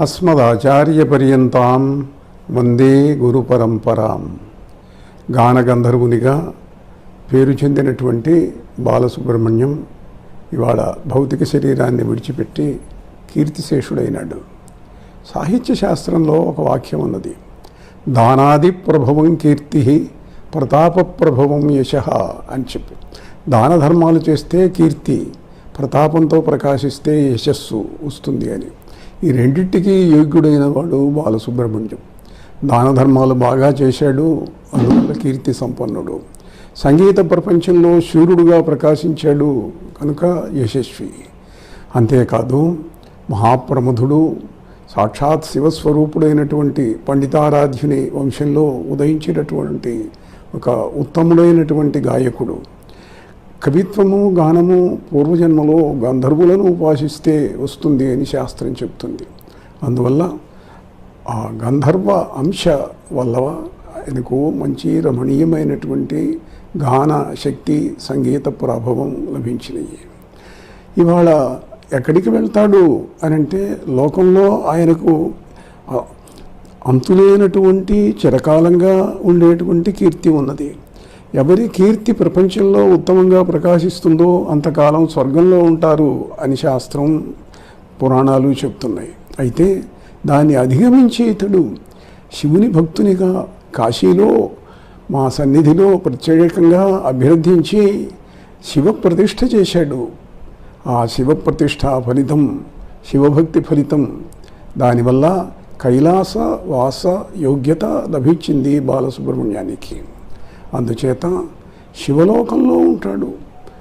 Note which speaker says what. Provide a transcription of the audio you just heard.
Speaker 1: అస్మదాచార్యపర్యంతాం వందే గురు పరంపరాం. గానగంధర్వునిగా పేరు చెందినటువంటి బాలసుబ్రహ్మణ్యం ఇవాళ భౌతిక శరీరాన్ని విడిచిపెట్టి కీర్తిశేషుడైనాడు. సాహిత్య శాస్త్రంలో ఒక వాక్యం ఉన్నది, దానాది ప్రభవం కీర్తి ప్రతాప ప్రభవం యశ అని చెప్పి. దాన ధర్మాలు చేస్తే కీర్తి, ప్రతాపంతో ప్రకాశిస్తే యశస్సు వస్తుంది అని. ఈ రెండింటికి యోగ్యుడైన వాడు బాలసుబ్రహ్మణ్యం. దాన ధర్మాలు బాగా చేశాడు, అందువల్ల కీర్తి సంపన్నుడు. సంగీత ప్రపంచంలో శూరుడుగా ప్రకాశించాడు కనుక యశస్వి. అంతేకాదు మహాప్రముధుడు, సాక్షాత్ శివస్వరూపుడైనటువంటి పండితారాధ్యుని వంశంలో ఉదయించినటువంటి ఒక ఉత్తముడైనటువంటి గాయకుడు. కవిత్వము గానము పూర్వజన్మలో గంధర్వులను ఉపాసిస్తే వస్తుంది అని శాస్త్రం చెప్తుంది. అందువల్ల ఆ గంధర్వ అంశ వల్ల ఆయనకు మంచి రమణీయమైనటువంటి గాన శక్తి, సంగీత ప్రభావం లభించినాయి. ఇవాళ ఎక్కడికి వెళ్తాడు అని అంటే లోకంలో ఆయనకు అంతులేనటువంటి చిరకాలంగా ఉండేటువంటి కీర్తి ఉన్నది. ఎవరి కీర్తి ప్రపంచంలో ఉత్తమంగా ప్రకాశిస్తుందో అంతకాలం స్వర్గంలో ఉంటారు అని శాస్త్రం, పురాణాలు చెప్తున్నాయి. అయితే దాన్ని అధిగమించి ఇతడు శివుని భక్తునిగా కాశీలో మా సన్నిధిలో ప్రత్యేకంగా అభ్యర్థించి శివప్రతిష్ఠ చేశాడు. ఆ శివప్రతిష్ఠ ఫలితం, శివభక్తి ఫలితం, దానివల్ల కైలాస వాస యోగ్యత లభించింది బాలసుబ్రహ్మణ్యానికి. అందుచేత శివలోకంలో ఉంటాడు.